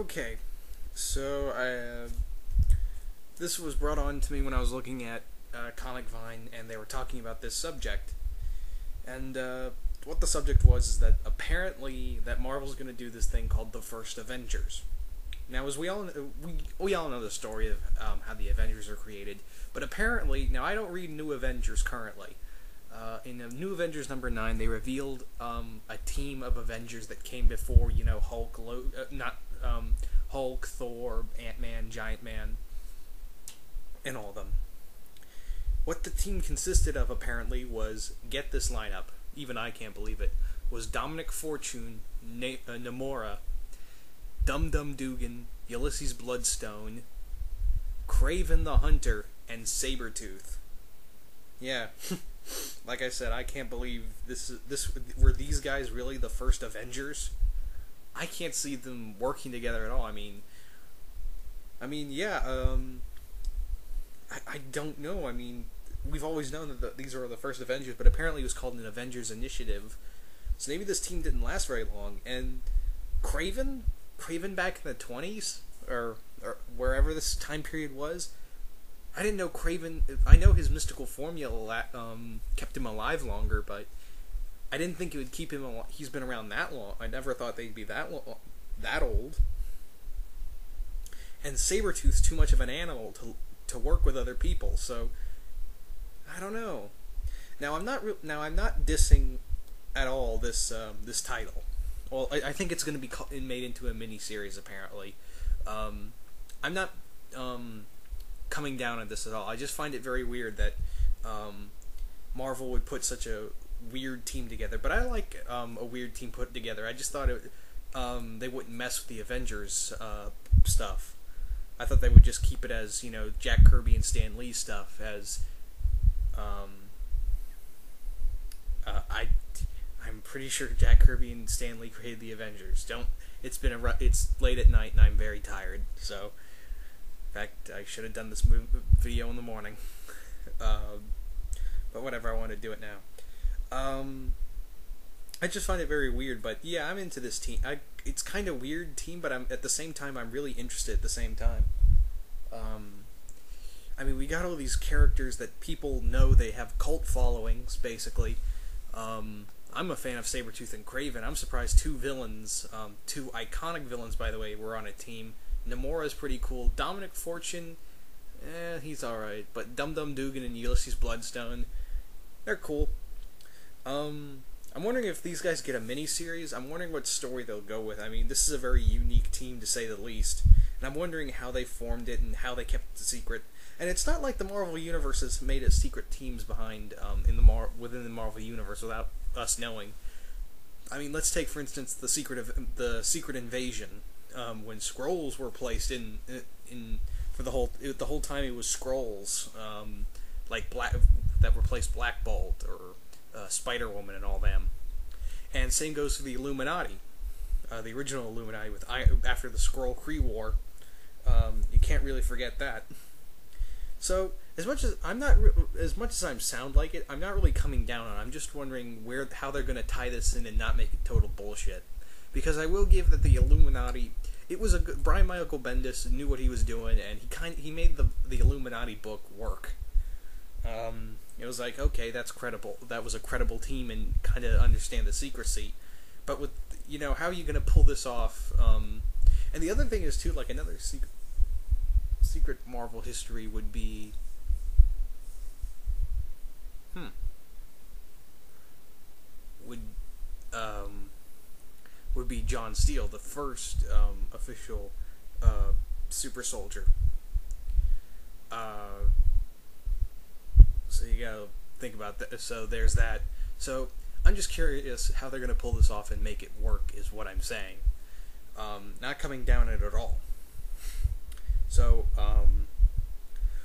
Okay, so this was brought on to me when I was looking at Comic Vine, and they were talking about this subject. And what the subject was is that apparently that Marvel's going to do this thing called the First Avengers. Now, as we all know the story of how the Avengers are created, but apparently, now I don't read New Avengers currently. In New Avengers number 9, they revealed a team of Avengers that came before, Hulk, Hulk, Thor, Ant-Man, Giant Man, and all of them. What the team consisted of, apparently, was, get this lineup, even I can't believe it, was Dominic Fortune, Namora, Dum-Dum Dugan, Ulysses Bloodstone, Kraven the Hunter, and Sabretooth. Yeah. Like I said, I can't believe this were these guys really the first Avengers? I can't see them working together at all. I mean, yeah, I don't know. I mean, we've always known that these are the first Avengers, but apparently it was called an Avengers Initiative. So maybe this team didn't last very long. And Kraven back in the 20s, or wherever this time period was, I didn't know Kraven. I know his mystical formula kept him alive longer, but I didn't think it would keep him alive. He's been around that long. I never thought they'd be that old. And Sabretooth's too much of an animal to work with other people, so I don't know. Now I'm not dissing at all this title. Well, I think it's going to be made into a mini-series, apparently. I'm not coming down on this at all. I just find it very weird that Marvel would put such a weird team together. But I like a weird team put together. I just thought they wouldn't mess with the Avengers stuff. I thought they would just keep it as, Jack Kirby and Stan Lee stuff, as I'm pretty sure Jack Kirby and Stan Lee created the Avengers. It's late at night and I'm very tired, so in fact I should have done this video in the morning. But whatever, I want to do it now. I just find it very weird, but yeah, I'm into this team. It's kind of weird team, but at the same time I'm really interested at the same time. I mean, we got all these characters that people know they have cult followings, basically. I'm a fan of Sabretooth and Kraven. I'm surprised two iconic villains, by the way, were on a team. Namora's pretty cool. Dominic Fortune, he's alright. But Dum-Dum Dugan and Ulysses Bloodstone, they're cool. I'm wondering if these guys get a mini-series. I'm wondering what story they'll go with. I mean, this is a very unique team, to say the least. And I'm wondering how they formed it and how they kept it secret. And it's not like the Marvel Universe has made a secret teams behind within the Marvel Universe without us knowing. I mean, let's take for instance the Secret Invasion, when Skrulls were placed in for the whole time it was Skrulls, that replaced Black Bolt or Spider-Woman and all them. And same goes for the Illuminati, the original Illuminati after the Skrull-Kree War. You can't really forget that. So, as much as I sound like it, I'm not really coming down on it. I'm just wondering how they're going to tie this in and not make it total bullshit. Because I will give that the Illuminati, it was Brian Michael Bendis knew what he was doing, and he made the Illuminati book work. It was like, okay, that's credible. That was a credible team and kind of understand the secrecy. But with, how are you going to pull this off? And the other thing is, too, like another secret Marvel history would be would be John Steele, the first official super soldier. So you gotta think about that. So there's that. So I'm just curious how they're gonna pull this off and make it work, is what I'm saying. Not coming down it at all. So,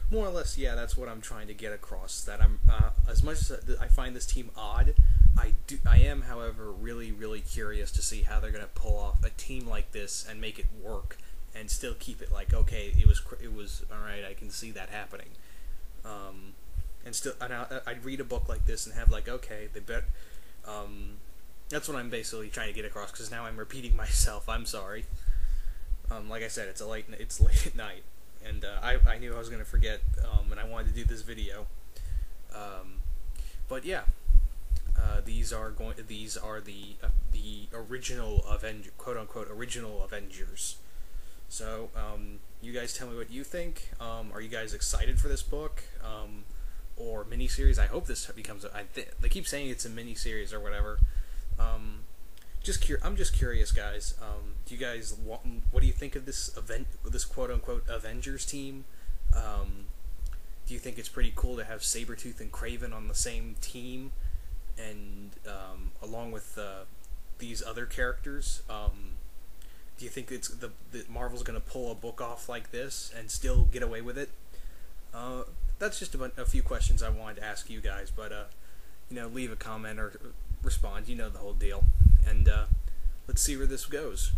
more or less, yeah, that's what I'm trying to get across. That I'm, as much as I find this team odd, I am, however, really, really curious to see how they're going to pull off a team like this and make it work, and still keep it like, okay, it was all right. I can see that happening. And I'd read a book like this and have like, okay, that's what I'm basically trying to get across. Because now I'm repeating myself. I'm sorry. Like I said, it's late at night, and I knew I was gonna forget, and I wanted to do this video. But yeah, these are the original quote unquote original Avengers. So you guys tell me what you think. Are you guys excited for this book or miniseries? I hope this becomes they keep saying it's a miniseries or whatever. I'm just curious, guys. Do you guys what do you think of this this quote unquote Avengers team? Do you think it's pretty cool to have Sabretooth and Kraven on the same team, and along with these other characters? Do you think that Marvel's going to pull a book off like this and still get away with it? That's just a few questions I wanted to ask you guys, but leave a comment or respond. You know the whole deal, and let's see where this goes.